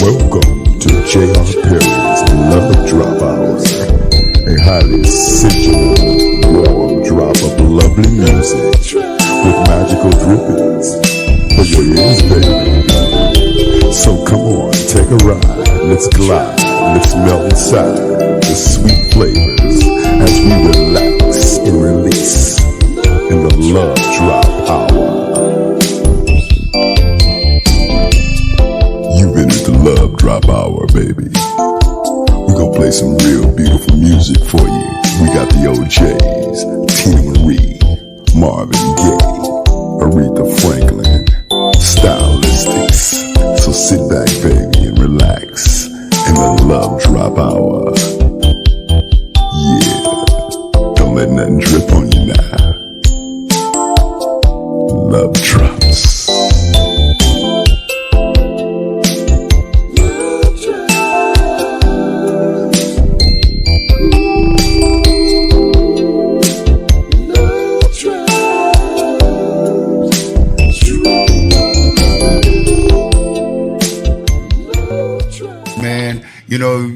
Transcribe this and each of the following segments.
Welcome to J.R. Perry's Love Drop Hour, a highly sensual, warm drop of lovely music with magical drippings for your ears, baby. So come on, take a ride, let's glide, let's melt inside the sweet flavors as we relax and release in the Love Drop Hour. You've been at the Love Drop Hour, baby. We're gonna play some real beautiful music for you. We got the OJs, Tina Marie, Marvin Gaye, Aretha Franklin, Stylistics. So sit back, baby, and relax in the Love Drop Hour. Yeah, don't let nothing drip on you now. Love drops.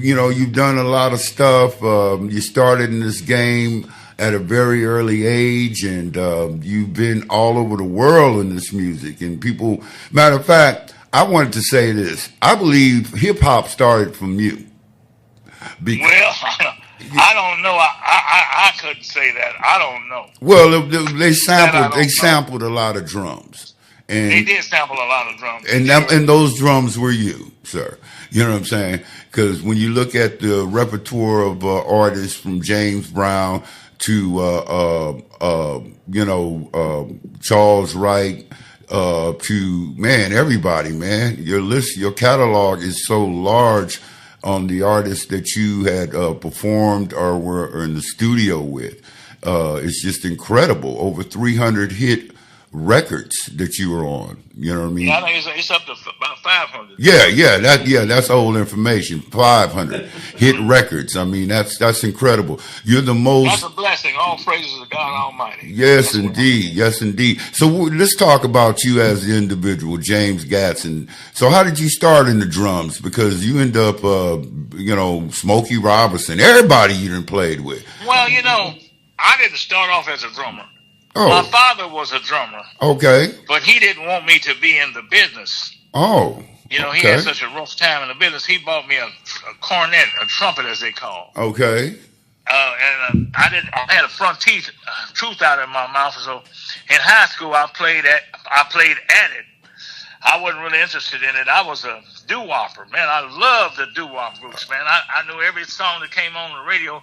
You know, you've done a lot of stuff. You started in this game at a very early age, and you've been all over the world in this music. And people, matter of fact, I wanted to say this. I believe hip hop started from you. Well, I don't know. I couldn't say that. I don't know. Well, they sampled a lot of drums. And they did sample a lot of drums. And those drums were you, sir. You know what I'm saying? Because when you look at the repertoire of artists from James Brown to, Charles Wright, to, man, everybody, man. Your list, your catalog is so large on the artists that you had performed or were in the studio with. It's just incredible. Over 300 hit records that you were on, you know what I mean? Yeah, I think it's up to about 500. That's old information. 500 hit records. I mean, that's incredible. You're the most. That's a blessing. All praises to God Almighty. Yes, indeed. Yes, indeed. So let's talk about you as the individual, James Gadson. So how did you start in the drums? Because you end up, Smokey Robinson, everybody you done played with. Well, I didn't start off as a drummer. Oh. My father was a drummer. Okay. But he didn't want me to be in the business. Oh. He had such a rough time in the business. He bought me a cornet, a trumpet as they call. Okay. And I had a front tooth out of my mouth. So in high school, I played at it. I wasn't really interested in it. I was a doo-wopper, man. I loved the doo-wop groups, man. I knew every song that came on the radio.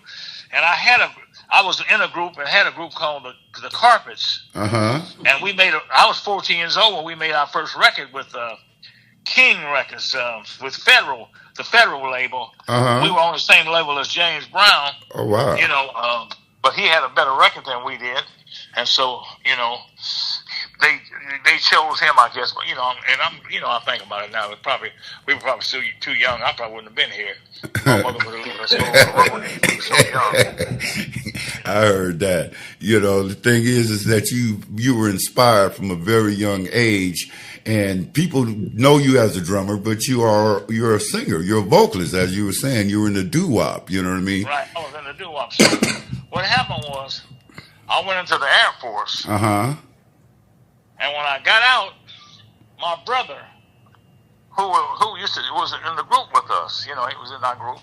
And I was in a group and had a group called the Carpets. Uh-huh. And I was 14 years old when we made our first record with King Records, with the Federal label. Uh-huh. We were on the same level as James Brown. Oh, wow. But he had a better record than we did. And so, they chose him, I guess. But, I think about it now. We were probably still too young. I probably wouldn't have been here. My mother would have left us so young. I heard that. The thing is that you were inspired from a very young age, and people know you as a drummer, but you're a singer, you're a vocalist, as you were saying. You were in the doo-wop, you know what I mean? Right, I was in the doo-wop. So what happened was, I went into the Air Force. Uh-huh. And when I got out, my brother, who was in the group with us, he was in our group.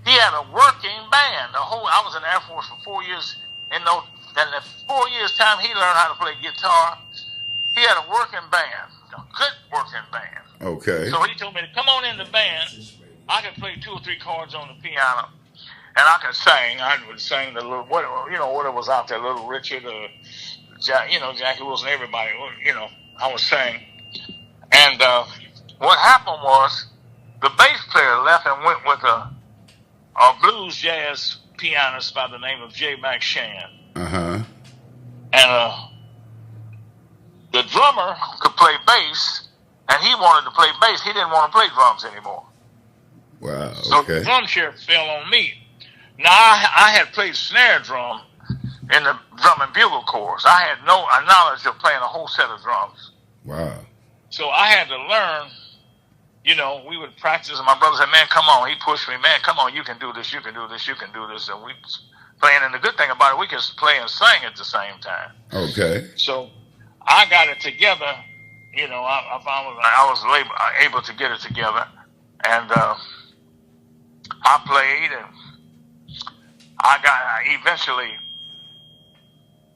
He had a working band. I was in the Air Force for 4 years. And in 4 years' time, he learned how to play guitar. He had a working band, a good working band. Okay. So he told me to come on in the band. I could play 2 or 3 chords on the piano, and I could sing. I would sing the little, whatever was out there, Little Richard, Jackie Wilson, everybody. I was singing. And what happened was the bass player left and went with a blues jazz pianist by the name of J. Mac Shan. Uh-huh. And the drummer could play bass, and he wanted to play bass. He didn't want to play drums anymore. Wow, okay. So the drum chair fell on me. Now, I had played snare drum in the drum and bugle corps. I had no knowledge of playing a whole set of drums. Wow. So I had to learn, we would practice, and my brother said, "Man, come on." He pushed me, "Man, come on, you can do this, you can do this, you can do this." And we playing, and the good thing about it, we can play and sing at the same time. Okay. So I got it together. I was able to get it together, and I played, and eventually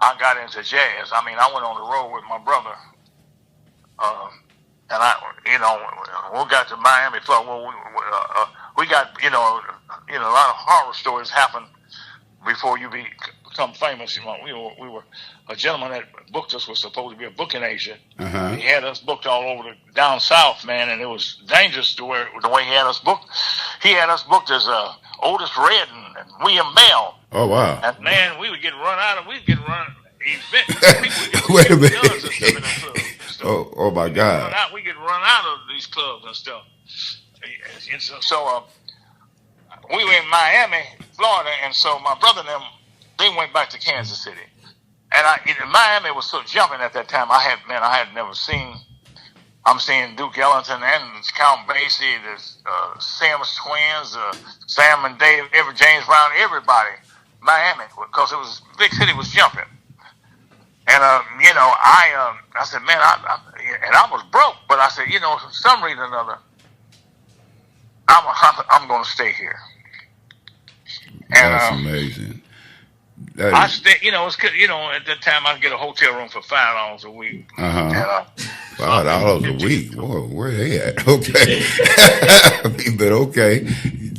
I got into jazz. I mean, I went on the road with my brother, and we got to Miami. We got a lot of horror stories happen before you become famous. We were a gentleman that booked us was supposed to be a booking agent. Uh-huh. He had us booked all over down south, man, and it was dangerous the way he had us booked. He had us booked as Otis Redding and William Bell. Oh wow! And man, we would get run out of. We'd get run. People would get Wait a minute. guns and stuff in the club. Oh my God! We get run out of these clubs and stuff. So we were in Miami, Florida, and so my brother and them, they went back to Kansas City. And Miami was so jumping at that time. I had never seen. I'm seeing Duke Ellington and Count Basie, the Sims twins, Sam and Dave, James Brown, everybody. Miami, because it was big city was jumping. And I said, man, I was broke, but I said, for some reason or another, I'm going to stay here. That's amazing. I stay, it's good. At that time I'd get a hotel room for $5 a week. $5 a week. Whoa, where they at? Okay, but okay.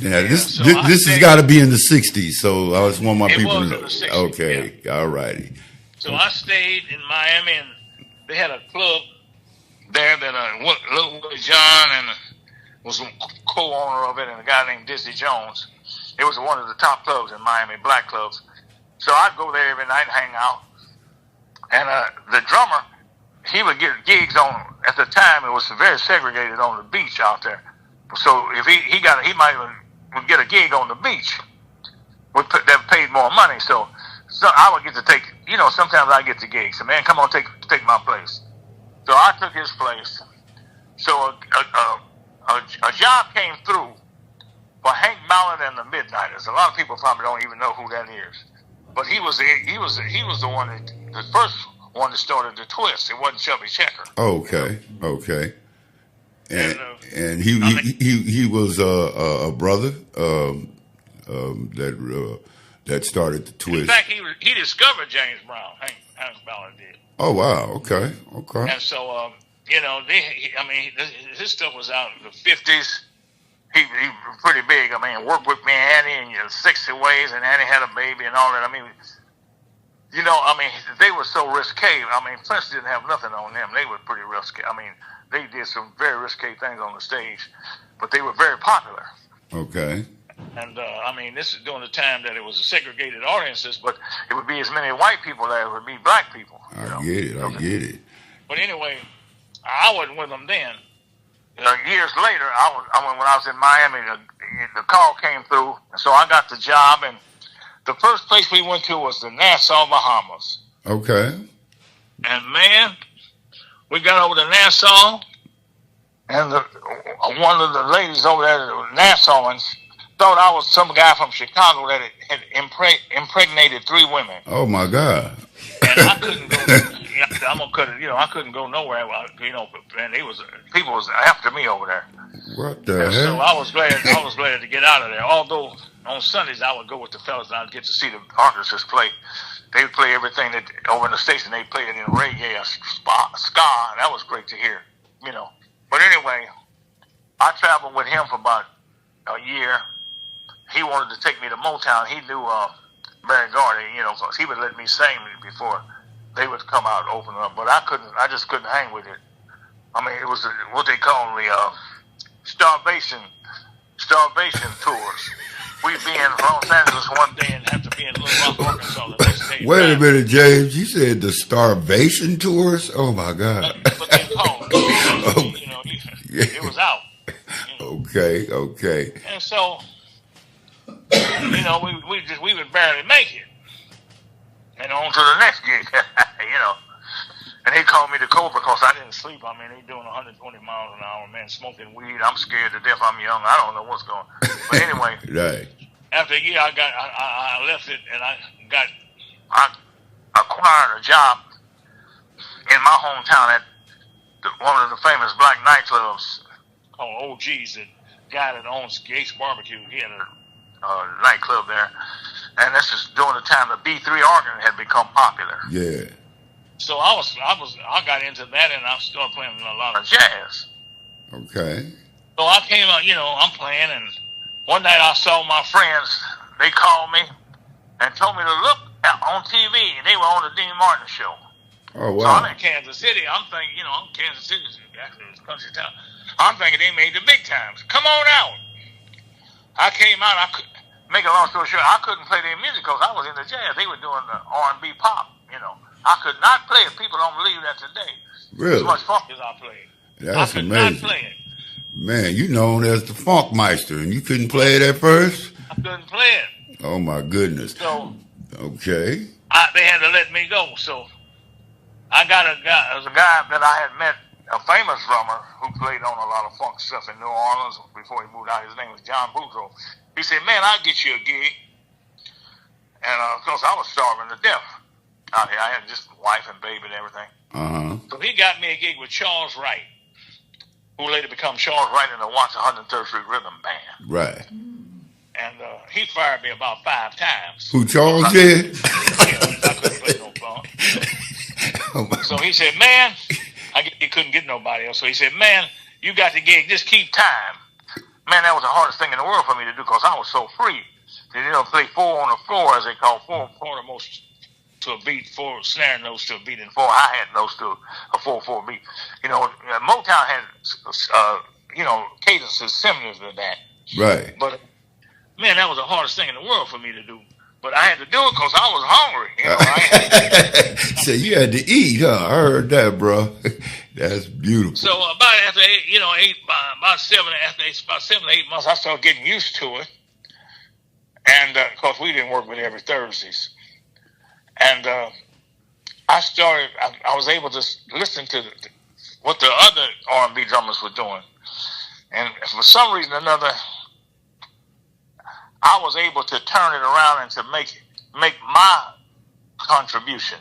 Now this has got to be in the '60s. So I just want my people to know. Okay, yeah. All righty. So I stayed in Miami, and they had a club there that Little Willie John and was a co-owner of it, and a guy named Dizzy Jones. It was one of the top clubs in Miami, black clubs. So I'd go there every night and hang out. And the drummer, he would get gigs on, at the time, it was very segregated on the beach out there. So if he might would get a gig on the beach, that paid more money. So I would get to take, sometimes I get the gigs. So, man, come on, take my place. So I took his place. So a job came through for Hank Mallard and the Midnighters. A lot of people probably don't even know who that is. But he was the one the first one that started the twist. It wasn't Chubby Checker. Okay. And he was a brother that started the twist. In fact, he discovered James Brown. Hank Mallard did. Oh wow. Okay. And so his stuff was out in the 50s. He was pretty big. I mean, worked with me and Annie in 60 Ways, and Annie had a baby and all that. I mean, they were so risque. I mean, Prince didn't have nothing on them. They were pretty risque. I mean, they did some very risque things on the stage, but they were very popular. Okay. And, this is during the time that it was a segregated audiences, but it would be as many white people as it would be black people. I get it. But anyway, I wasn't with them then. Years later, when I was in Miami, the call came through, and so I got the job, and the first place we went to was the Nassau, Bahamas. Okay. And man, we got over to Nassau, and one of the ladies over there, the Nassauans, thought I was some guy from Chicago that had impregnated 3 women. Oh my God. And I couldn't go. I couldn't go nowhere. And people was after me over there. What the hell? So I was glad to get out of there. Although on Sundays I would go with the fellas and I'd get to see the orchestras play. They would play everything that over in the station. They played it in reggae, ska. That was great to hear. But anyway, I traveled with him for about a year. He wanted to take me to Motown. He knew Barry Gordy, because he would let me sing before they would come out and open up. But I just couldn't hang with it. I mean, it was what they call the starvation tours. We'd be in Los Angeles one day and have to be in Little Rock, Arkansas the next day. Wait a minute, James. You said the starvation tours? Oh, my God. But they called it. It was out. Okay. And so, we would barely make it. And on to the next gig, And they called me the Cobra because I didn't sleep. I mean, they doing 120 miles an hour, man, smoking weed. I'm scared to death. I'm young. I don't know what's going on. But anyway, Right. after a year, I left it, and I acquired a job in my hometown at one of the famous black nightclubs called OG's. The guy that owns Gates Barbecue, he had a nightclub there. And this is during the time the B3 organ had become popular. Yeah. So I got into that, and I started playing a lot of jazz. Okay. So I came out, I'm playing, and one night I saw my friends. They called me and told me to look on TV, and they were on the Dean Martin show. Oh, wow. So I'm in Kansas City. I'm thinking, Kansas City is actually a country town. I'm thinking they made the big times. Come on out. I came out. I could make a long story short. I couldn't play their music because I was into jazz. They were doing the R&B pop. I could not play it. People don't believe that today. Really? As much funk as I played. That's I could amazing. not play it. Man, you known as the Funk Meister, and you couldn't play it at first? I couldn't play it. Oh, my goodness. So okay. they had to let me go. So I got a guy. There was a guy that I had met, a famous drummer who played on a lot of funk stuff in New Orleans before he moved out. His name was John Boudreaux. He said, "Man, I'll get you a gig." And of course, I was starving to death out here. I had just a wife and baby and everything. Uh-huh. So he got me a gig with Charles Wright, who later became Charles Wright in the Watts 103rd Street Rhythm Band. Right. And he fired me about 5 times. Who, Charles did? I couldn't play no funk. So he said, "Man," he couldn't get nobody else. So he said, "Man, you got the gig. Just keep time." Man, that was the hardest thing in the world for me to do because I was so free. They play 4 on the floor, as they call 4 quarter-notes to a beat, 4 snare notes to a beat, and 4 hi-hat notes to a 4/4 beat. Motown had, cadences similar to that. Right. But, man, that was the hardest thing in the world for me to do. But I had to do it because I was hungry. So you had to eat, huh? I heard that, bro. That's beautiful. So about after about 7 to 8 months, I started getting used to it. And of course, we didn't work with every Thursdays. And I was able to listen to what the other R&B drummers were doing. And for some reason or another, I was able to turn it around and to make my contribution,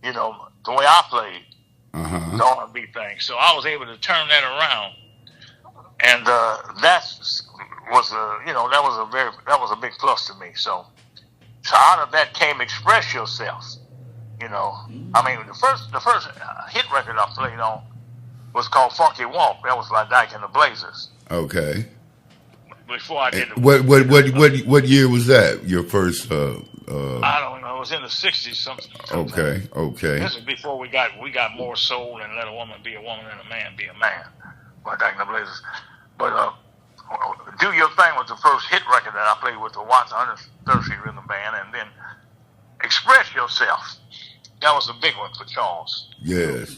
the way I played the R&B thing. So I was able to turn that around, and that was a big plus to me. So out of that came Express Yourself. I mean, the first hit record I played on was called Funky Walk. That was by Dyke and the Blazers. Okay. Before I did what year was that? Your first? I don't know. It was in the '60s something. Okay. This is before we got more soul and let a woman be a woman and a man be a man. By Dyke and the Blazers. But Do Your Thing was the first hit record that I played with the Watts 103rd Street Rhythm Band, and then Express Yourself. That was a big one for Charles. Yes.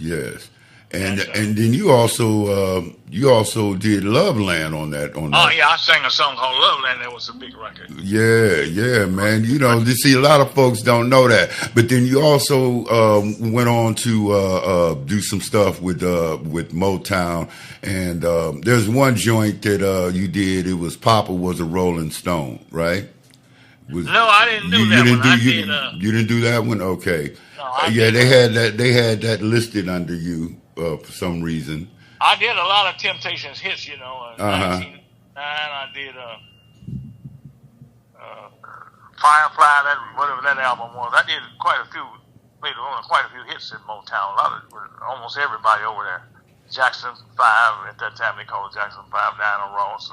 And then you also did Loveland on that. Oh yeah, I sang a song called Loveland. That was a big record. Yeah, man. You see, a lot of folks don't know that. But then you also went on to do some stuff with Motown. And there's one joint that you did. It was Papa Was a Rolling Stone, right? No, I didn't do that one. You didn't do that one? Okay. No, they had that listed under you. For some reason, I did a lot of Temptations hits. In 1999, I did Firefly, whatever that album was. I did played on quite a few hits in Motown. Almost everybody over there. Jackson 5 at that time, they called it Jackson 5. Diana Ross,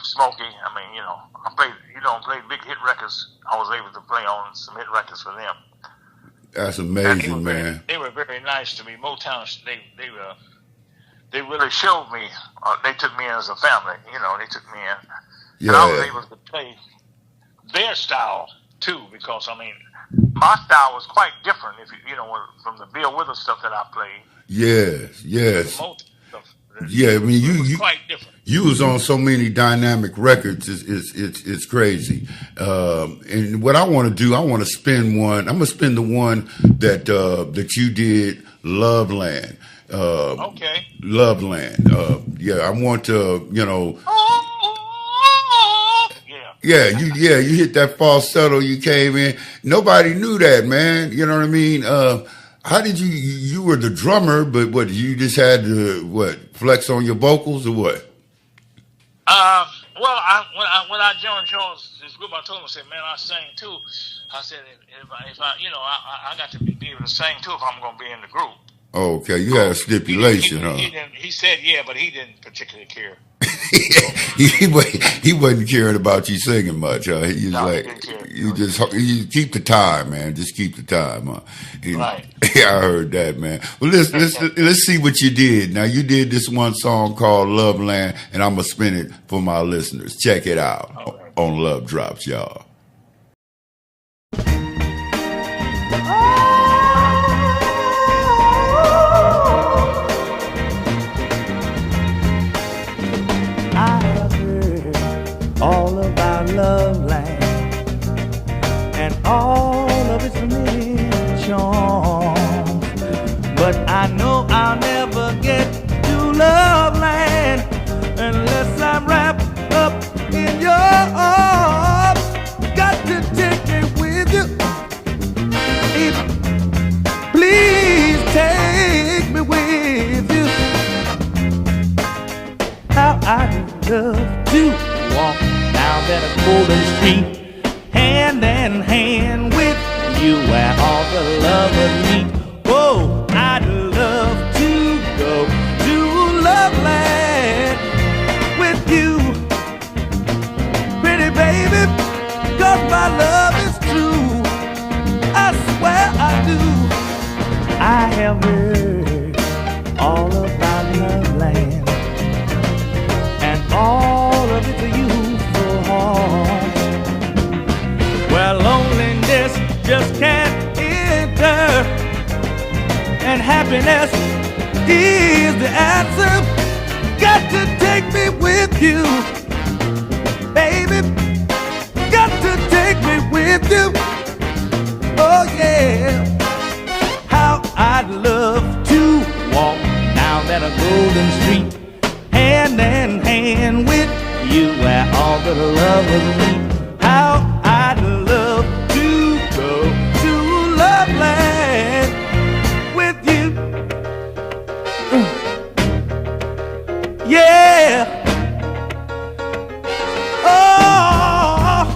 Smokey. I mean, I played big hit records. I was able to play on some hit records for them. That's amazing, man. They were very nice to me. Motown, they really showed me. They took me in as a family. They took me in. Yeah. And I was able to play their style too, because my style was quite different. If from the Bill Withers stuff that I played. Yes. Yeah, I mean It was quite different. you was on so many dynamic records. It's crazy. And what I want to do, I want to spin one. I'm gonna spin the one that you did, Loveland. Okay. Loveland. Yeah, I want to, Yeah. you hit that falsetto. You came in. Nobody knew that, man. You know what I mean? How did you were the drummer, but what, you just had to, flex on your vocals or what? Well, when I joined this group, I told him, I said, man, I sing too. I said, if I I got to be able to sing too if I'm going to be in the group. Oh, okay, you had a stipulation, huh? He said yeah, but he didn't particularly care. he wasn't caring about you singing much, huh? He was No, he didn't care. you keep the time, man. Just keep the time, huh? Right. Yeah, I heard that, man. Well, let's see what you did. Now, you did this one song called Loveland, and I'm gonna spin it for my listeners. Check it out on Love Drops, y'all. All about Loveland and all of its many charms, but I know I'll never get to Loveland unless I'm wrapped up in your arms. Got to take me with you, please take me with you. How I love to walk down that golden street, hand in hand with you where all the lovers meet. Oh, I'd love to go to Loveland with you, pretty baby, 'cause my love is true. I swear I do. I have heard all about Loveland and all of its youthful heart, where loneliness just can't enter, and happiness is the answer. Got to take me with you, baby. Got to take me with you. Oh yeah. How I'd love to walk down that golden street, hand in hand with you where all the lovers meet. How I'd love to go to Loveland with you. Yeah. Oh,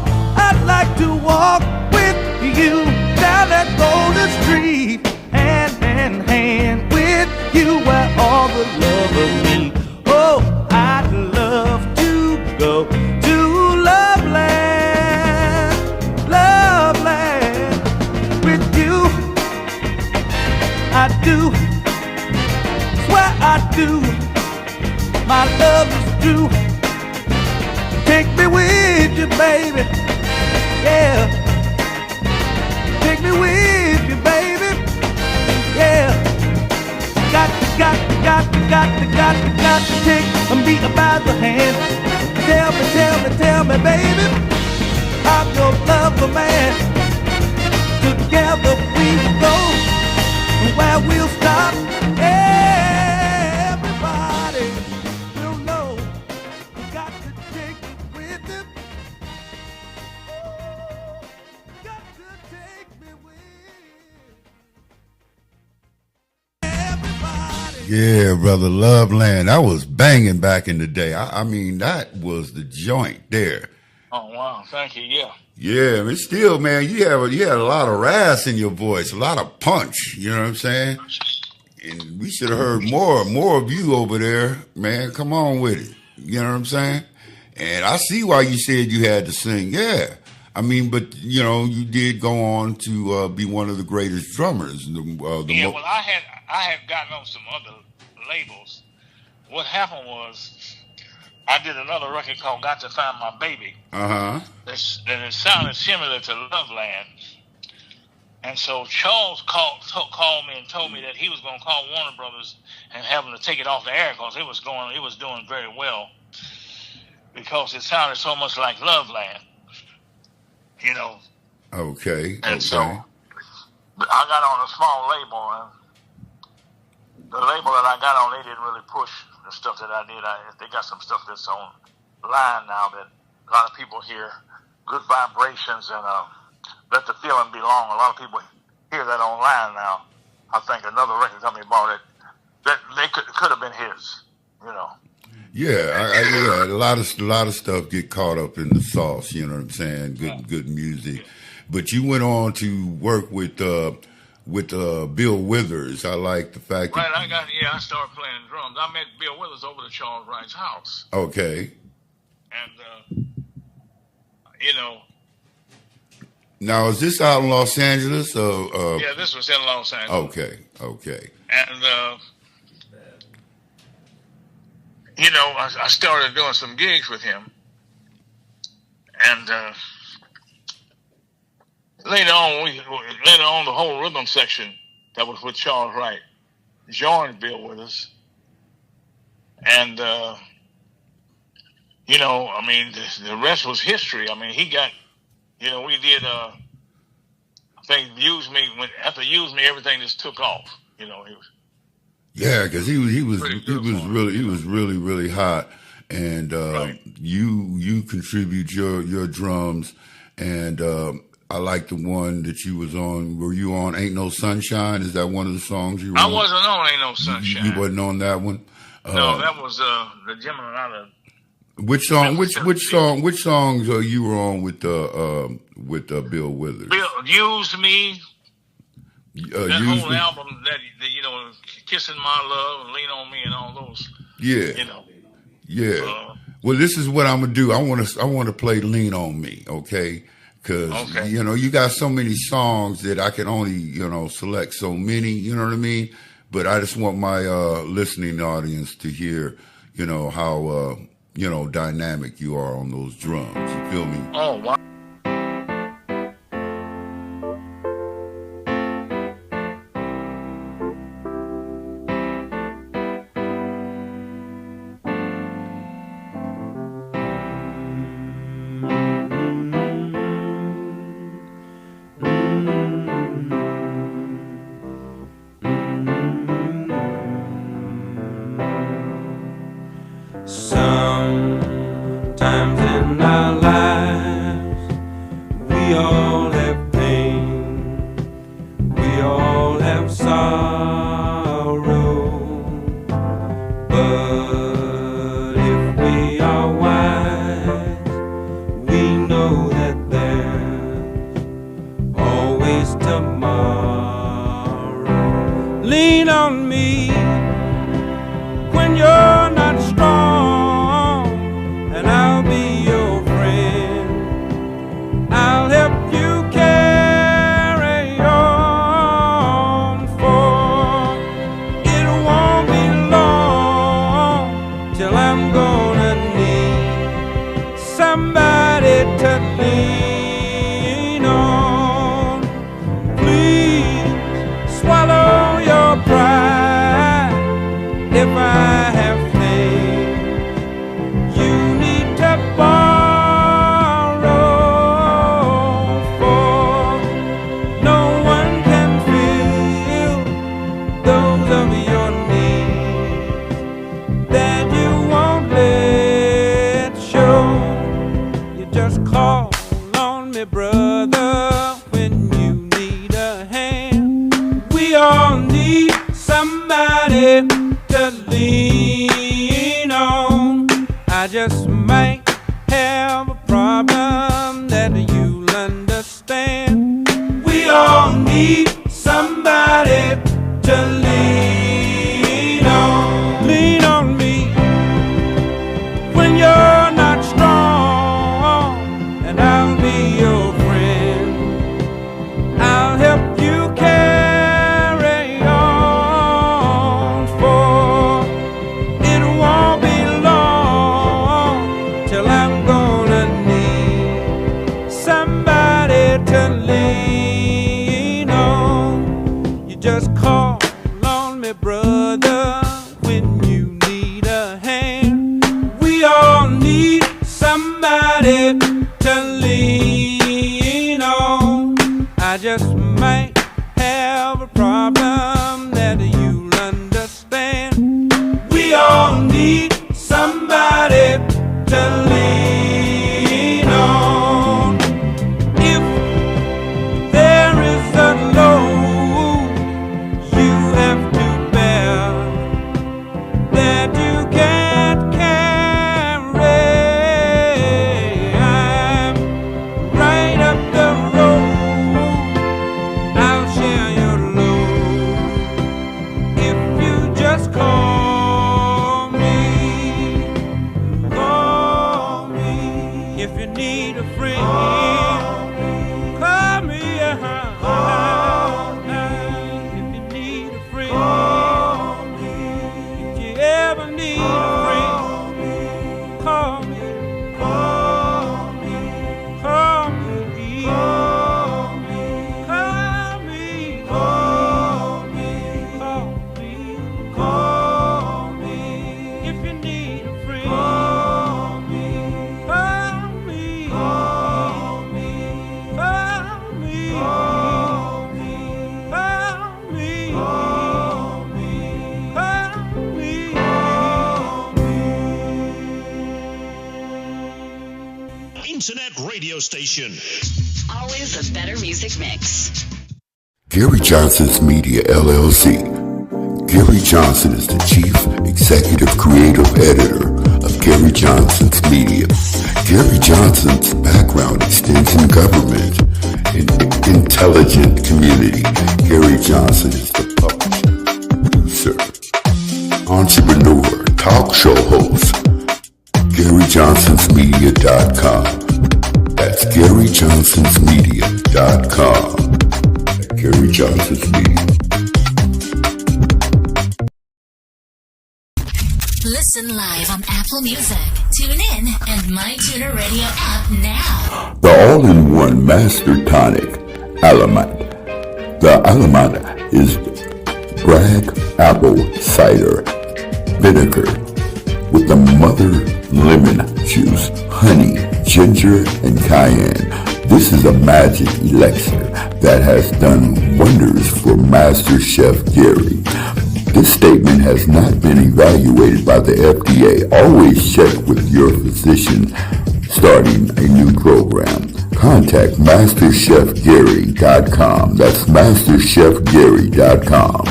I'd like to walk with you down that golden street, hand in hand with you where all the lovers meet. Oh, I'd love to go to Loveland, Loveland with you. I do, swear I do. My love is true. Take me with you, baby. Yeah. Take me with you, baby. Yeah. Got to take me by the hand. Tell me, baby, I'm your lover, man. Together we will go where we'll stop. Everybody will know. Got to take me with you. Got to take me with you. Yeah, brother, Loveland. That was banging back in the day. I mean, that was the joint there. Oh wow, thank you. Yeah. Yeah, but still, man, you had a lot of rasp in your voice, a lot of punch. You know what I'm saying? And we should have heard more of you over there, man. Come on with it. You know what I'm saying? And I see why you said you had to sing. Yeah, I mean, but you did go on to be one of the greatest drummers. Well, I had gotten on some other labels. What happened was, I did another record called "Got to Find My Baby." Uh-huh. And it sounded similar to Loveland. And so Charles called me and told me that he was going to call Warner Brothers and have them to take it off the air because it was doing very well, because it sounded so much like Loveland, you know. Okay. And so I got on a small label, and the label that I got on, they didn't really push the stuff that I did. They got some stuff that's on line now that a lot of people hear. Good Vibrations and Let the Feeling Belong. A lot of people hear that online now. I think another record company bought it. That they could have been his, you know. Yeah, a lot of stuff get caught up in the sauce. You know what I'm saying? Good music. But you went on to work with Bill Withers. I like the fact that I started playing drums. I met Bill Withers over to Charles Wright's house. Okay. And you know. Now, is this out in Los Angeles? Yeah, this was in Los Angeles. Okay. And you know, I started doing some gigs with him, and later on, the whole rhythm section that was with Charles Wright joined Bill Withers, and you know, I mean, the rest was history. I mean, he got, you know, we did. I think after Use Me, everything just took off. You know, he was. Yeah, because he was really hot, and right. you contribute your drums, and I like the one that you was on. Were you on "Ain't No Sunshine"? Is that one of the songs you were on? I wasn't on "Ain't No Sunshine." You wasn't on that one. No, that was the Gemini. Which songs you were on with Bill Withers? Use Me. That whole Me. album, that you know, Kissing My Love and Lean on Me and all those. Yeah. You know. Yeah. Well, this is what I'm gonna do. I want to play "Lean on Me," okay? Because you know, you got so many songs that I can only, you know, select so many. You know what I mean? But I just want my listening audience to hear, you know, how you know, dynamic you are on those drums. You feel me? Oh wow. Sometimes in our lives we all have pain, we all have sorrow, but if we are wise, we know that there's always tomorrow. Lean on me when you're not strong, and I'll be your friend. I'll help you carry on, for it won't be long till I'm gonna need somebody to lean on. Please swallow your pride. If I have faith, you need to borrow, for no one can fill those of your needs that you won't let show. You just call on me, brother, when you need a hand. We all need somebody to lean on. I just might have a problem that you'll understand. We all need somebody to lean on. Lean on me when you're not strong, and I'll be your friend. I'll help you carry on, for it won't be long till I'm gonna need somebody to lean on. somebody to lean on. I just might have a problem that you'll understand. We all need somebody to lean on. If there is a load you have to bear that you can't carry, I'm right up the road. I'll share your load if you just call me. Call me if you need a friend. Call me, if you need a friend. If you ever need a friend, call me. Call me. Call me. Call me. Call me. Call me. Call me. If you need a friend, call me. Call me. Call me. Call me. Call me. Call me. Call me. Internet radio station. Always a better music mix. Gary Johnson's Media LLC. Gary Johnson is the Chief Executive Creative Editor of Gary Johnson's Media. Gary Johnson's background extends in government and intelligent community. Gary Johnson is the publisher, producer, entrepreneur, talk show host. GaryJohnsonsMedia.com. That's GaryJohnsonsMedia.com. Gary Johnson's Media. Listen live on Apple Music. Tune in and MyTuner Radio app now. The all-in-one Master Tonic, Alamite. The Alamite is Bragg apple cider vinegar with the mother lemon juice, honey, ginger, and cayenne. This is a magic elixir that has done wonders for Master Chef Gary. This statement has not been evaluated by the FDA. Always check with your physician starting a new program. Contact MasterChefGary.com. That's MasterChefGary.com.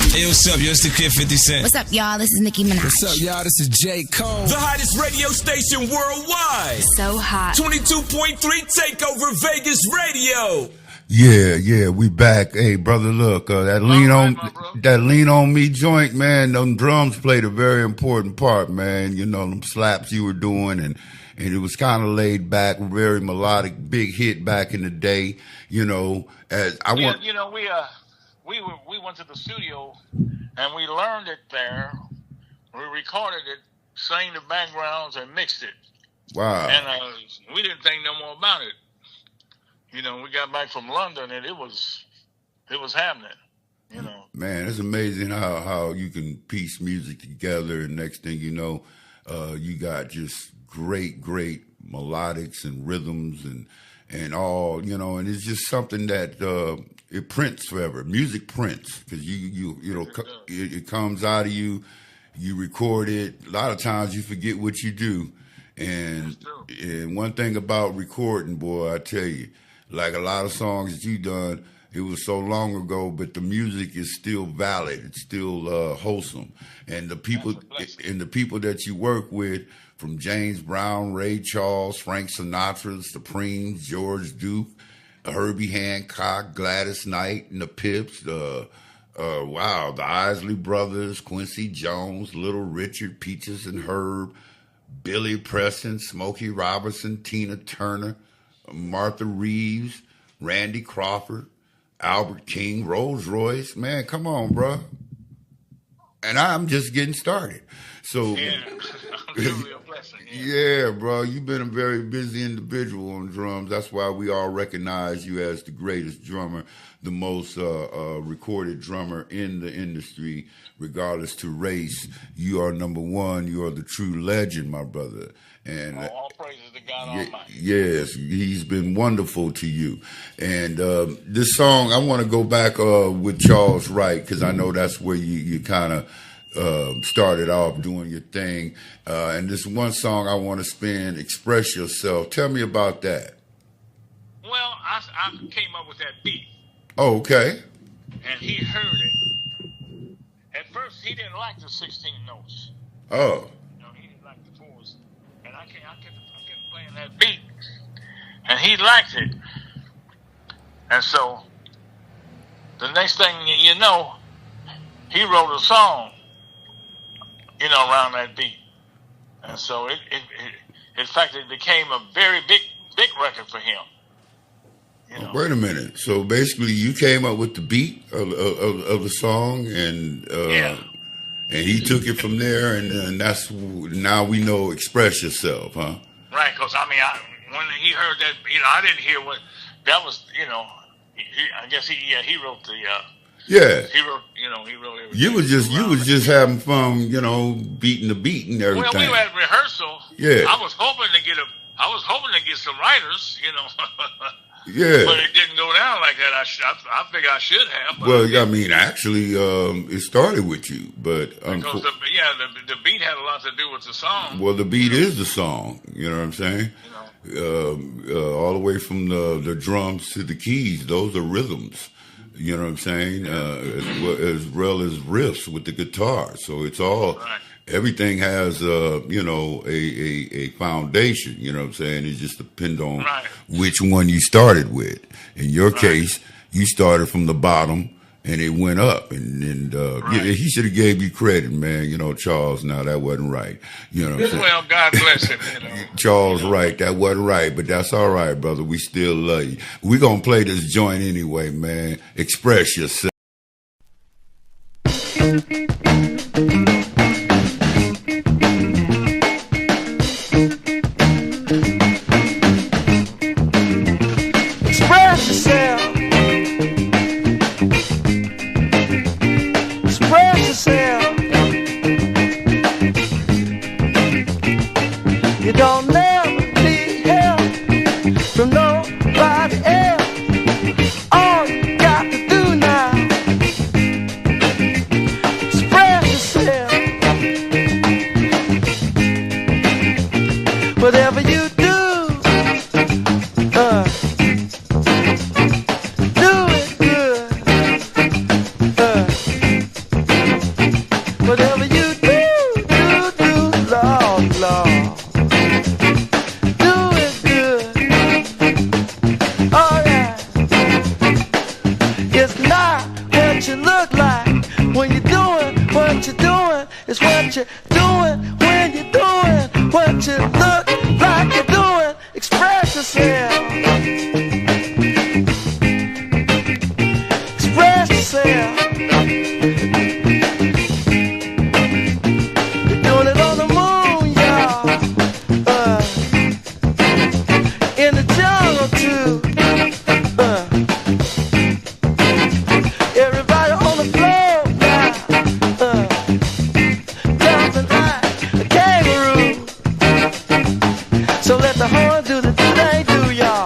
Hey, what's up, yo? It's the Kid 50 Cent. What's up, y'all? This is Nicki Minaj. What's up, y'all? This is J. Cole. The hottest radio station worldwide. So hot. 22.3 Takeover Vegas Radio. Yeah, we back. Hey, brother, look, that lean on me joint, man. Them drums played a very important part, man. You know, them slaps you were doing, and it was kind of laid back, very melodic, big hit back in the day. You know, we went to the studio and we learned it there. We recorded it, sang the backgrounds, and mixed it. Wow. And we didn't think no more about it. You know, we got back from London and it was happening. You know, man, it's amazing how you can piece music together, and next thing you know, you got just great melodics and rhythms and all, you know, and it's just something that it prints forever. Music prints because it comes out of you. You record it. A lot of times you forget what you do, and one thing about recording, boy, I tell you, like a lot of songs that you done, it was so long ago, but the music is still valid. It's still wholesome, and the people that you work with, from James Brown, Ray Charles, Frank Sinatra, Supreme, George Duke, Herbie Hancock, Gladys Knight, and the Pips, the Isley Brothers, Quincy Jones, Little Richard, Peaches and Herb, Billy Preston, Smokey Robinson, Tina Turner, Martha Reeves, Randy Crawford, Albert King, Rolls Royce. Man, come on, bro. And I'm just getting started. So, blessing. Yeah. Yeah, bro, you've been a very busy individual on drums. That's why we all recognize you as the greatest drummer, the most recorded drummer in the industry, regardless to race. You are number one. You are the true legend, my brother. And all praises to God Almighty. yes, he's been wonderful to you. And this song, I want to go back with Charles Wright, because I know that's where you kind of started off doing your thing. And this one song I want to spin, Express Yourself. Tell me about that. Well, I came up with that beat. Oh, okay. And he heard it. At first, he didn't like the 16 notes. Oh. He didn't like the fours. And I kept playing that beat. And he liked it. And so, the next thing you know, he wrote a song, around that beat. And so, in fact, it became a very big record for him. Wait a minute. So basically, you came up with the beat of the song, and he took it from there, and that's now we know Express Yourself, huh? Right, because when he heard that, I didn't hear what that was. I guess he wrote the. Yeah. He wrote everything. You was just having fun, beating the beat and everything. Well, we were at rehearsal. Yeah. I was hoping to get some writers, Yeah. But it didn't go down like that. I figure I should have. Well, actually, it started with you, but because the beat had a lot to do with the song. Well, the beat is the song. You know what I'm saying? All the way from the drums to the keys, those are rhythms. You know what I'm saying? As well as riffs with the guitar. So it's all. Right. Everything has, a foundation, you know what I'm saying? It just depends on which one you started with. In your case, you started from the bottom and it went up. And he should have gave you credit, man. Charles, now that wasn't right. You know what I'm saying? Well, God bless him. Charles Wright, that wasn't right, but that's all right, brother. We still love you. We're going to play this joint anyway, man. Express Yourself. Whatever you do, do it good. Whatever you do, Lord, Lord. Do it good. Alright. It's not what you look like when you're doing what you're doing. It's what you're doing when you're doing what you look like you're doing. Express yourself. Express yourself. You're doing it on the moon, y'all. In the jungle too. Everybody on the floor now. Jumping like a kangaroo. So let the horn do the do they do, y'all.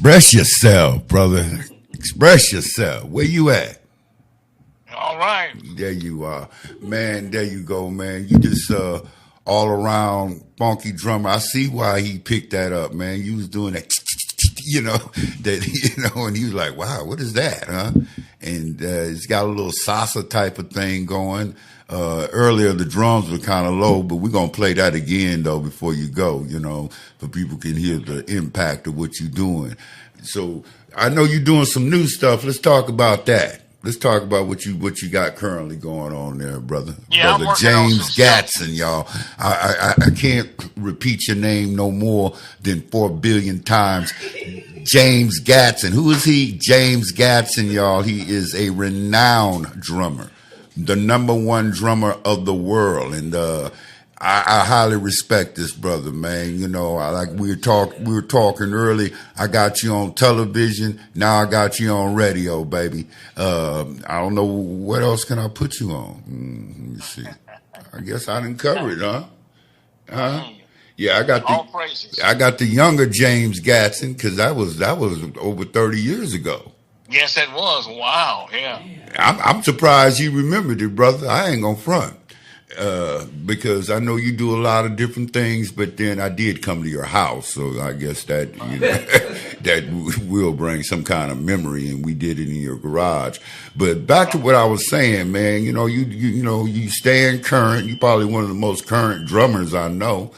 Express yourself, brother. Express yourself. Where you at? All right. There you are. Man, there you go, man. You just all around funky drummer. I see why he picked that up, man. You was doing that, and he was like, wow, what is that, huh? And it's got a little salsa type of thing going. Earlier, the drums were kind of low, but we're going to play that again, though, before you go, so people can hear the impact of what you're doing. So I know you're doing some new stuff. Let's talk about that. Let's talk about what you got currently going on there, brother. Yeah, brother James Gadson, y'all. I can't repeat your name no more than 4 billion times. James Gadson. Who is he? James Gadson, y'all. He is a renowned drummer, the #1 drummer of the world, and I highly respect this brother, man. Like we were talking early. I got you on television. Now I got you on radio, baby. I don't know what else can I put you on. Let me see. I guess I didn't cover it, huh? Yeah, I got the younger James Gadson because that was over 30 years ago. Yes, it was. Wow. Yeah. I'm surprised you remembered it, brother. I ain't gonna front. Because I know you do a lot of different things, but then I did come to your house, so I guess that that will bring some kind of memory, and we did it in your garage. But back to what I was saying, man. You staying current. You're probably one of the most current drummers I know.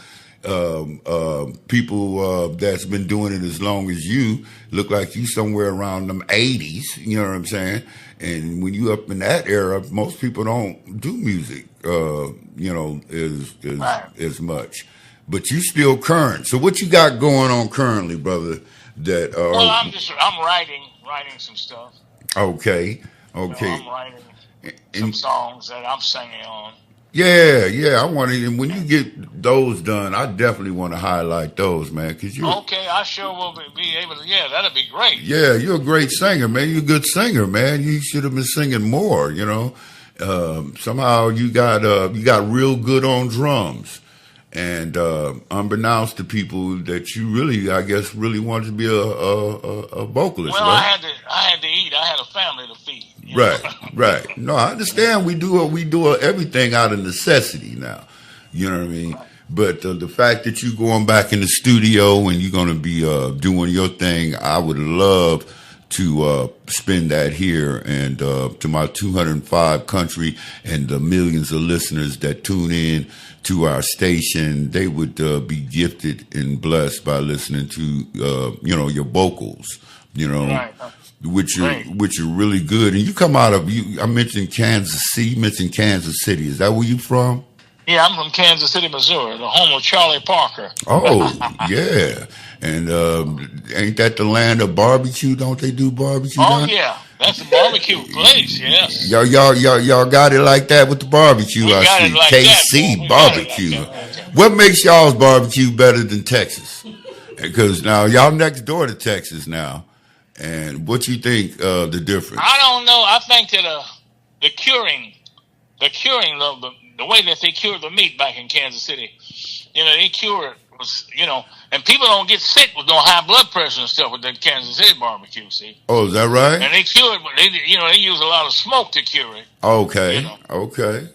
People that's been doing it as long as you look like you somewhere around them 80s. You know what I'm saying? And when you up in that era, most people don't do music, as much. But you still current. So what you got going on currently, brother? Well, I'm writing some stuff. Okay. I'm writing some songs that I'm singing on. Yeah. I want to. And when you get those done, I definitely want to highlight those, man. Okay, I sure will be able to. Yeah, that'd be great. Yeah, you're a great singer, man. You're a good singer, man. You should have been singing more. Somehow you got real good on drums, and unbeknownst to people that you really wanted to be a vocalist. Well, right? I had to eat. I had a family to feed. Right. No, I understand. We do everything out of necessity now. You know what I mean? Right. But the fact that you're going back in the studio and you're going to be doing your thing, I would love to spend that here, and to my 205 country and the millions of listeners that tune in to our station, they would be gifted and blessed by listening to your vocals. Right. Which are really good. And you come out of I mentioned Kansas City. You mentioned Kansas City. Is that where you from? Yeah, I'm from Kansas City, Missouri, the home of Charlie Parker. Oh, yeah. And ain't that the land of barbecue? Don't they do barbecue? Oh, yeah. That's a barbecue place, yes. Y'all got it like that with the barbecue. We I got see. it like KC that, barbecue. Like that. What makes y'all's barbecue better than Texas? Because now y'all next door to Texas now. And what you think the difference? I don't know. I think that the curing, the way that they cured the meat back in Kansas City, they cure it was, and people don't get sick with no high blood pressure and stuff with the Kansas City barbecue. See? Oh, is that right? And they cure it, but they use a lot of smoke to cure it. Okay. Okay.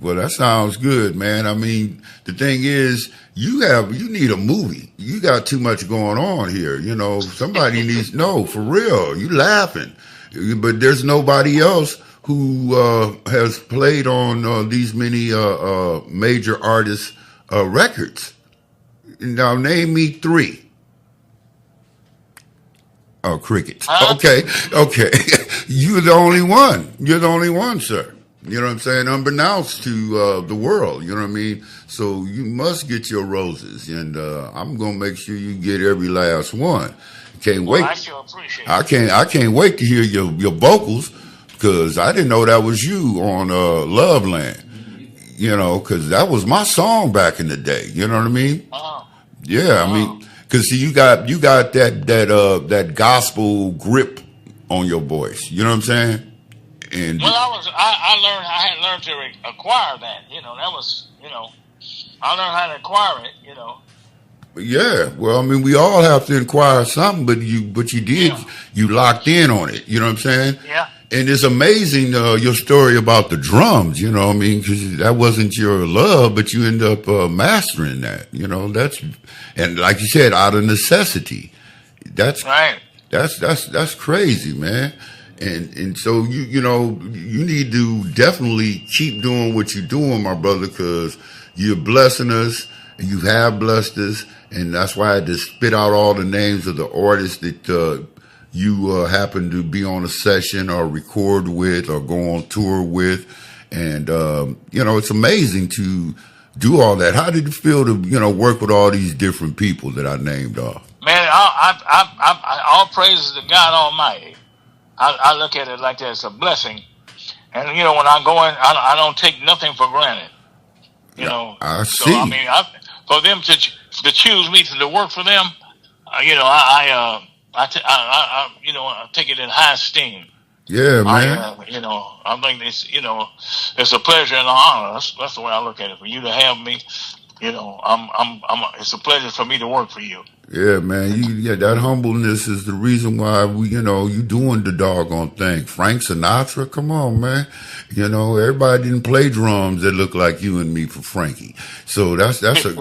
Well, that sounds good, man. I mean, the thing is, you need a movie. You got too much going on here. Somebody needs, no, for real. You laughing. But there's nobody else who has played on these many major artists' records. Now, name me 3. Oh, crickets. Okay. You're the only one, sir. You know what I'm saying? Unbeknownst to the world, you know what I mean? So you must get your roses, and I'm gonna make sure you get every last one. Can't wait. I sure appreciate it. I can't wait to hear your vocals, because I didn't know that was you on Loveland. Because that was my song back in the day. You know what I mean? Yeah, I mean, because you got that gospel grip on your voice. You know what I'm saying? And I had learned to acquire that. That was, I learned how to acquire it. Yeah, well, I mean, we all have to inquire something, but you did, you locked in on it. You know what I'm saying? Yeah. And it's amazing your story about the drums. You know what I mean? Because that wasn't your love, but you end up mastering that. You know, and like you said, out of necessity. That's right. That's crazy, man. And so you know, you need to definitely keep doing what you're doing, my brother, because you're blessing us. You have blessed us, and that's why I had to spit out all the names of the artists that you happen to be on a session or record with or go on tour with. And, you know, it's amazing to do all that. How did it feel to, you know, work with all these different people that I named off? Man, all praises to God Almighty. I look at it like that. It's a blessing. And, you know, when I go in, I don't take nothing for granted. You know, I see. So, I mean, for them to choose me to work for them, you know, you know, I take it in high esteem. Yeah, man. You know, I think it's, you know, it's a pleasure and an honor. That's the way I look at it. For you to have me, you know, it's a pleasure for me to work for you. Yeah, man. That humbleness is the reason why you doing the doggone thing. Frank Sinatra, come on, man. You know, everybody didn't play drums that look like you and me for Frankie. So that's a,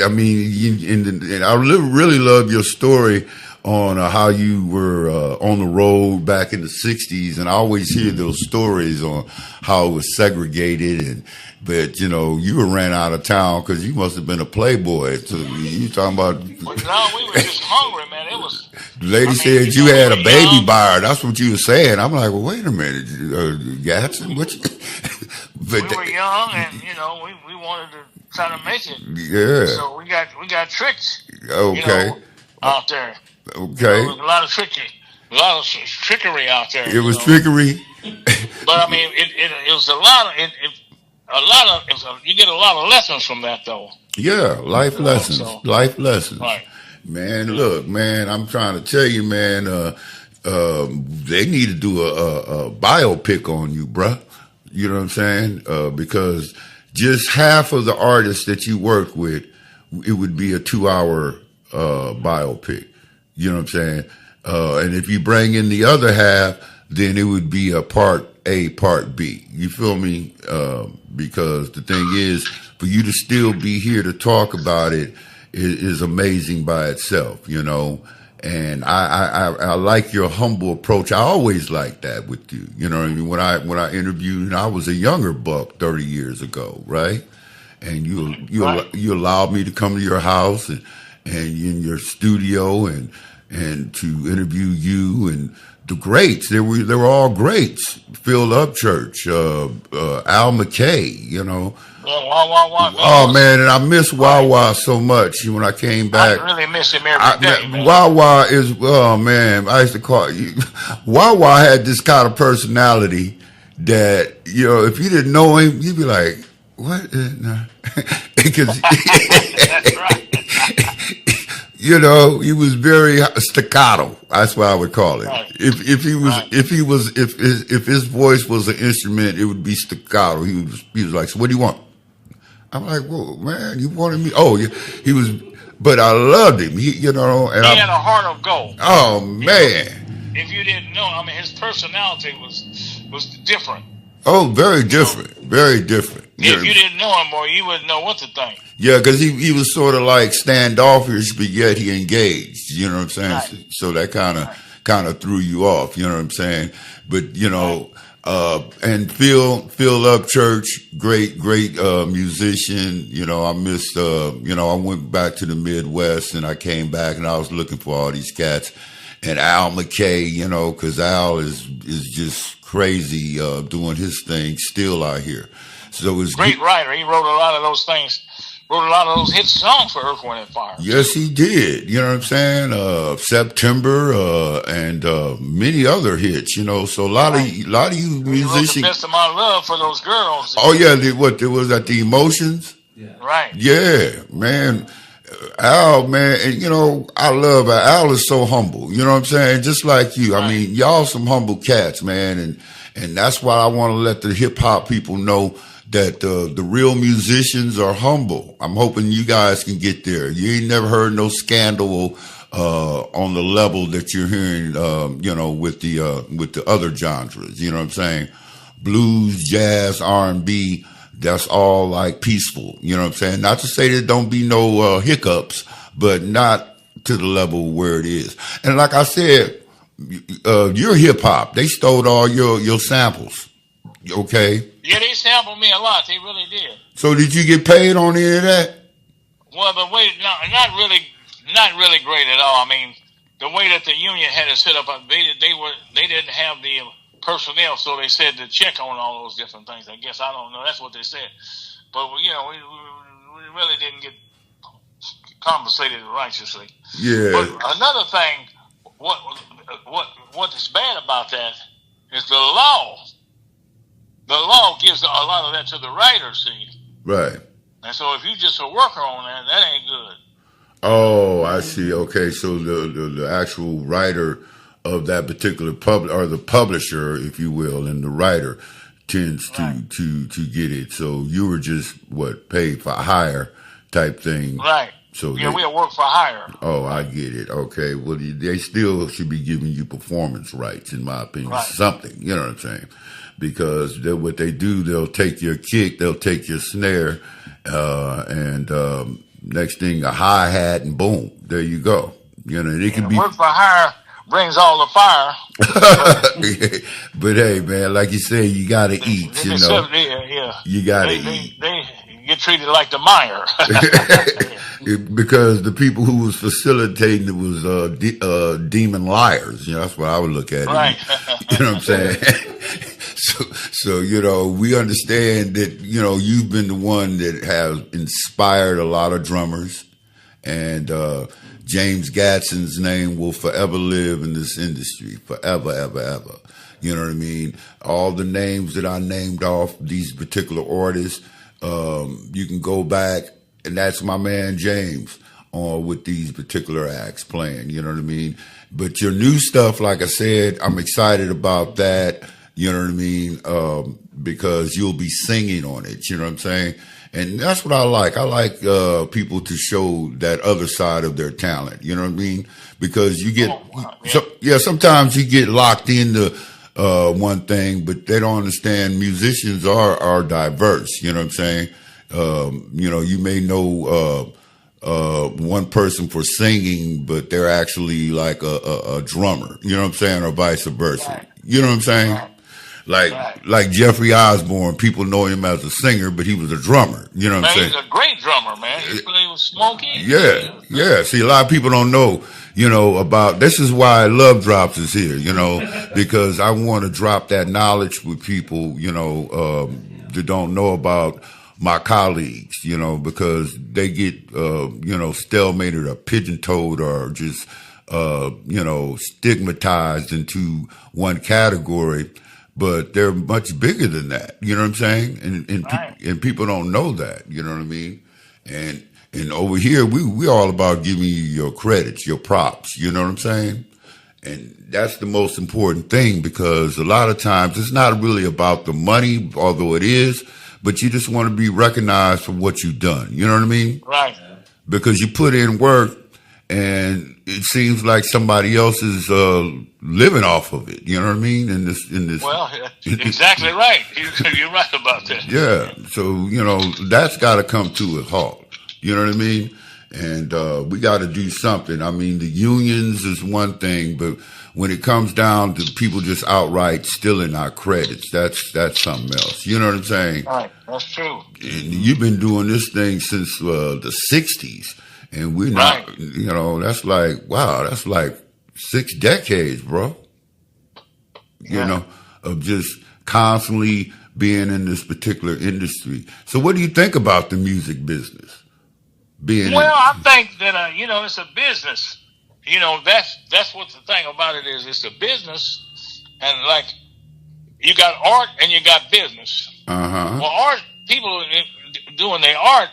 I mean, and I really love your story on how you were on the road back in the 60s, and I always hear those stories on how it was segregated, but you know, you were ran out of town because you must have been a playboy. So you talking about? Well, no, we were just hungry, man. It was. The lady said you had a baby by her. That's what you were saying. I'm like, well, wait a minute, Gadson, what? We were young, and you know, we wanted to try to make it. Yeah. So we got tricked. Okay. You know, out there. Okay. You know, there was a lot of trickery out there. It was trickery. But I mean, it was a lot of you get a lot of lessons from that, though. Yeah, life lessons. So, life lessons. Right. Man, look, man, I'm trying to tell you, man, they need to do a biopic on you, bruh. You know what I'm saying? Because just half of the artists that you work with, it would be a 2-hour biopic. You know what I'm saying? And if you bring in the other half, then it would be a part A, part B. You feel me? Because the thing is, for you to still be here to talk about it is amazing by itself, you know? And I like your humble approach. I always like that with you. You know what I mean? When I interviewed, and I was a younger buck 30 years ago, right? And you allowed me to come to your house and in your studio and to interview you and the greats. They were all greats. Phil Upchurch, Al McKay, you know. Oh man, and I miss Wawa so much when I came back. I really miss him every day, man. Wawa is, oh man, I used to call you. Wawa had this kind of personality that, you know, if you didn't know him, you'd be like, what? Because That's right. you know, he was very staccato. That's what I would call it. Right. If his voice was an instrument, it would be staccato. He was like, so what do you want? I'm like, whoa, man, you wanted me? Oh, yeah. He was, but I loved him. You know, and he had a heart of gold. Oh man! If you didn't know, I mean, his personality was different. Oh, very different, very different. If you didn't know him, boy, you wouldn't know what to think. Yeah, because he was sort of like standoffish, but yet he engaged. You know what I'm saying? Right. So that kind of threw you off. You know what I'm saying? But you know, and Phil Upchurch, great musician. You know, I missed. You know, I went back to the Midwest and I came back and I was looking for all these cats. And Al McKay, you know, because Al is just crazy doing his thing still out here. So it's great writer. He wrote a lot of those things. Wrote a lot of those hit songs for Earth, Wind, and Fire. Yes, he did. You know what I'm saying? September and many other hits. You know, so a lot of you musicians. The best of my love for those girls. Oh yeah, what was that? The Emotions. Yeah. Right. Yeah, man. Al, man, and you know, I love Al. Al is so humble. You know what I'm saying? Just like you. Right. I mean, y'all some humble cats, man, and that's why I want to let the hip hop people know that the real musicians are humble. I'm hoping you guys can get there. You ain't never heard no scandal on the level that you're hearing, with the other genres. You know what I'm saying? Blues, jazz, R&B. That's all like peaceful. You know what I'm saying? Not to say there don't be no hiccups, but not to the level where it is. And like I said, you're hip hop. They stole all your samples. Okay. Yeah, they sampled me a lot. They really did. So did you get paid on any of that? Well, the way not really great at all. I mean, the way that the union had it set up, they didn't have the personnel, so they said to check on all those different things. I guess I don't know. That's what they said. But we really didn't get compensated righteously. Yeah. But another thing, what is bad about that is the law. The law gives a lot of that to the writers, see. Right. And so if you just a worker on that ain't good. Oh, I see. Okay, so the actual writer of that particular or the publisher, if you will, and the writer tends to get it. So you were just paid for hire type thing. Right. So we'll work for hire. Oh, I get it. Okay. Well, they still should be giving you performance rights, in my opinion. Right. Something, you know what I'm saying? Because what they do, they'll take your kick, they'll take your snare, and next thing, a hi-hat, and boom, there you go. You know, it can be work for hire brings all the fire. But hey, man, like you say, you gotta eat. You know, you gotta eat. They get treated like the mire. Because the people who was facilitating it was demon liars. You know, that's what I would look at. Right. You know what I'm saying? So we understand that you've been the one that has inspired a lot of drummers, and James Gadson's name will forever live in this industry, forever, ever, ever. You know what I mean? All the names that I named off these particular artists, you can go back, and that's my man James with these particular acts playing. You know what I mean? But your new stuff, like I said, I'm excited about that. You know what I mean? Because you'll be singing on it. You know what I'm saying? And that's what I like. I like people to show that other side of their talent. You know what I mean? Because you get, sometimes you get locked into one thing, but they don't understand musicians are diverse. You know what I'm saying? You may know one person for singing, but they're actually like a drummer. You know what I'm saying? Or vice versa. Right. You know what I'm saying? Like Jeffrey Osborne, people know him as a singer, but he was a drummer. You know what I'm saying? He's a great drummer, man. He played with Smokey. Yeah. See, a lot of people don't know, about, this is why Love Drops is here, because I want to drop that knowledge with people, that don't know about my colleagues, because they get, stalemated or pigeon-toed or just, stigmatized into one category. But they're much bigger than that. You know what I'm saying? And people don't know that. You know what I mean? And over here, we all about giving you your credits, your props. You know what I'm saying? And that's the most important thing, because a lot of times it's not really about the money, although it is, but you just want to be recognized for what you've done. You know what I mean? Right. Because you put in work, and it seems like somebody else is living off of it. You know what I mean? In this. Well, exactly right. You're right about that. Yeah. So that's got to come to a halt. You know what I mean? And we got to do something. I mean, the unions is one thing, but when it comes down to people just outright stealing our credits, that's something else. You know what I'm saying? Right. That's true. And you've been doing this thing since the '60s. And we're not, that's like, wow, that's like 6 decades, bro. Of just constantly being in this particular industry. So what do you think about the music business? I think that, it's a business. That's what the thing about it is. It's a business. And like, you got art and you got business. Uh-huh. Well, art, people doing their art,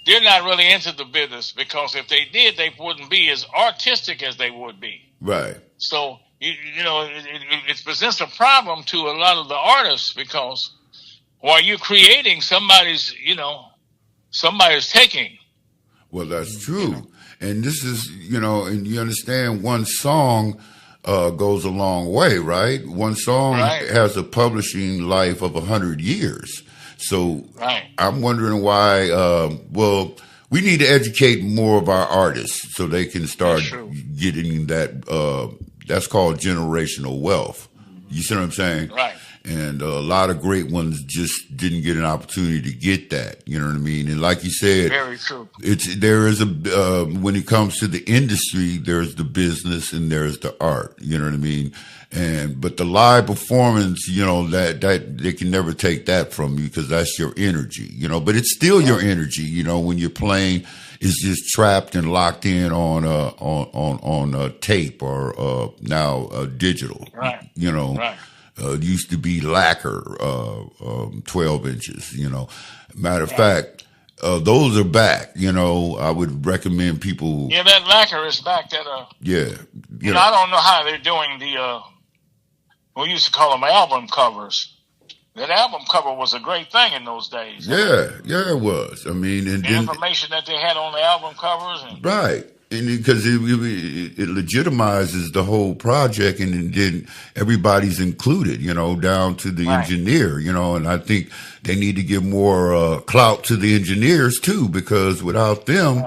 they're not really into the business, because if they did, they wouldn't be as artistic as they would be. Right. So, it presents a problem to a lot of the artists, because while you're creating, somebody's taking. Well, that's true. And this is, and you understand one song goes a long way, right? One song has a publishing life of 100 years. So I'm wondering why, we need to educate more of our artists so they can start getting that, that's called generational wealth. You see what I'm saying? Right. And a lot of great ones just didn't get an opportunity to get that. You know what I mean? And like you said, very true. There is when it comes to the industry, there's the business and there's the art. You know what I mean? But the live performance, that they can never take that from you because that's your energy. But it's still your energy. When you're playing, it's just trapped and locked in on tape or now digital. Right. Right. It used to be lacquer, 12 inches, Matter of fact, those are back, I would recommend people. Yeah, that lacquer is back. That, yeah. I don't know how they're doing we used to call them album covers. That album cover was a great thing in those days. Yeah, it was. I mean, and the information that they had on the album covers. Right. And because it legitimizes the whole project, and then everybody's included, down to the engineer, and I think they need to give more clout to the engineers too, because without them,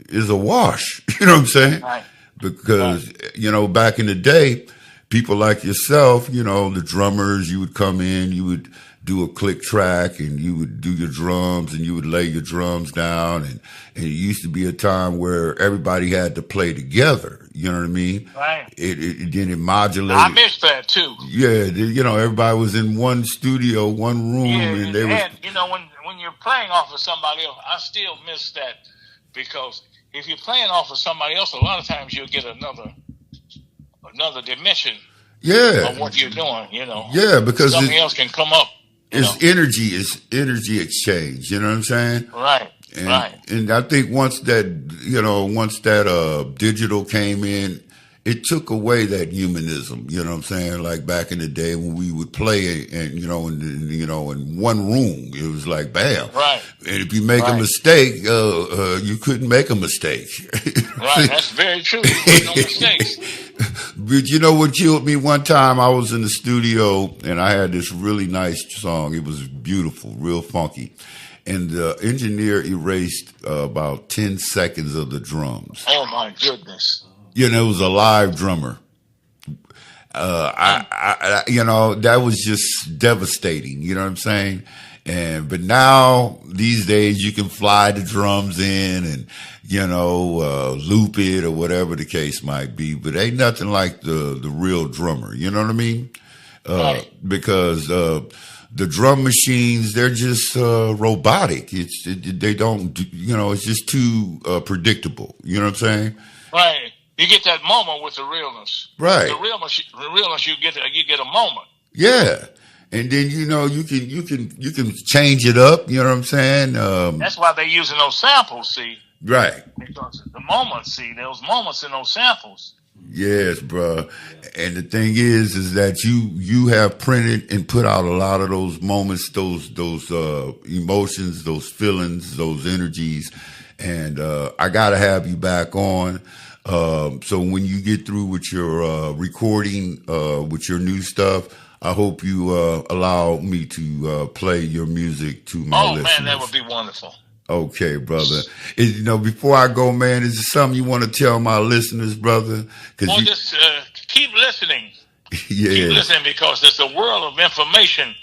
it's a wash. You know what I'm saying? Right. Because back in the day, people like yourself, the drummers, you would come in, you would do a click track and you would do your drums and you would lay your drums down. And it used to be a time where everybody had to play together. You know what I mean? Right. It modulated. I miss that too. Yeah. Everybody was in one studio, one room. And they when you're playing off of somebody else, I still miss that, because if you're playing off of somebody else, a lot of times you'll get another dimension. Yeah. Of what you're doing, Yeah, because something else can come up. It's energy exchange. You know what I'm saying? Right. And I think once that digital came in, it took away that humanism. You know what I'm saying? Like back in the day when we would play and in one room, it was like bam. Right. And if you make a mistake, you couldn't make a mistake. Right. That's very true. No mistakes. But you know what killed me one time? I was in the studio and I had this really nice song. It was beautiful, real funky. And the engineer erased about 10 seconds of the drums. Oh my goodness. It was a live drummer. That was just devastating. You know what I'm saying? But now these days you can fly the drums in and, loop it or whatever the case might be, but ain't nothing like the real drummer. You know what I mean? Right. Because, the drum machines, they're just, robotic. They don't, it's just too, predictable. You know what I'm saying? Right. You get that moment with the realness. Right. The realness, you get a moment. Yeah. And then, you can change it up. You know what I'm saying? That's why they're using those samples, see? Right. Because the moments, those moments in those samples. Yes, bro. And the thing is that you have printed and put out a lot of those moments, those emotions, those feelings, those energies. And, I gotta have you back on. So when you get through with your, recording, with your new stuff, I hope you, allow me to, play your music to my listeners. Oh man, that would be wonderful. Okay, brother. Before I go, man, is there something you want to tell my listeners, brother? Just keep listening. Yeah. Keep listening, because there's a world of information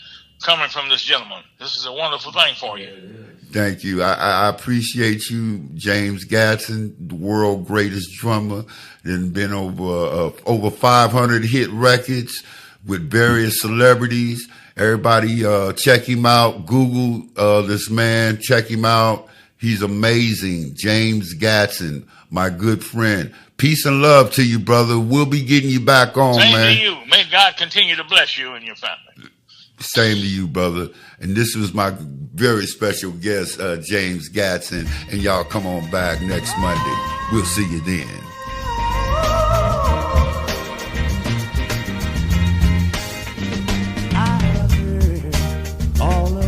coming from this gentleman. This is a wonderful thing for you. Thank you. I appreciate you, James Gadson, the world greatest drummer. There's been over 500 hit records with various celebrities. Everybody, check him out. Google, this man. Check him out. He's amazing. James Gadson, my good friend. Peace and love to you, brother. We'll be getting you back on, man. Same to you. May God continue to bless you and your family. Same to you, brother. And this was my very special guest, James Gadson. And y'all come on back next Monday. We'll see you then. All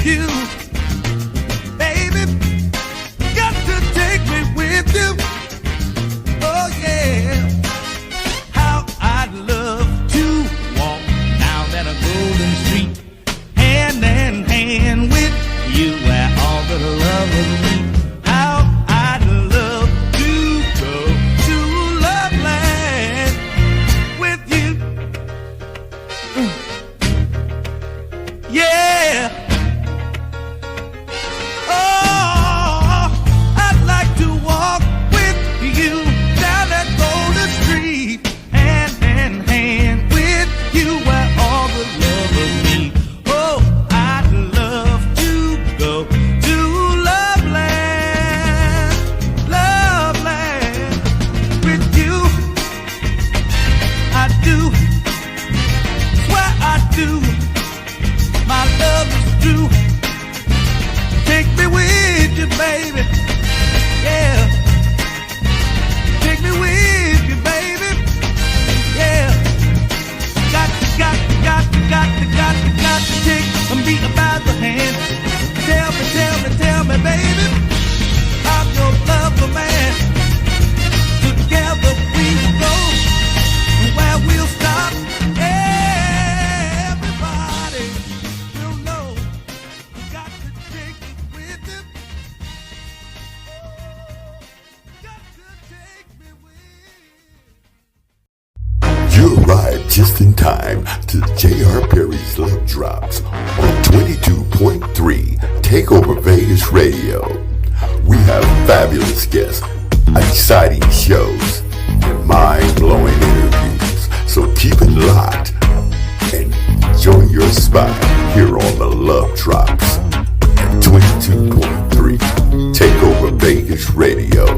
you. Baby, got to take me with you. Oh yeah. How I'd love to walk down that golden street, hand in hand with you, where all the love of me. How I'd love to go to Loveland with you. Yeah. Oh, I'd like to walk with you down that golden street, hand in hand with you, where all the love of me. Oh, I'd love to go to Loveland, Loveland with you. I do, swear I do. My love is true. Take me with you, baby. Yeah. Take me with you, baby. Yeah. Got to take me by the hand. Tell me, baby, I'm your lover, man. Together we will go where we'll stop. Everybody will know you got to take me with you. Got to take me with you. You arrived just in time to J.R. Perry's Love Drops on 22.3 Takeover Vegas Radio. We have fabulous guests, exciting shows, and mind-blowing interviews. So keep it locked and enjoy your spot here on the Love Drops at 22.3 Takeover Vegas Radio.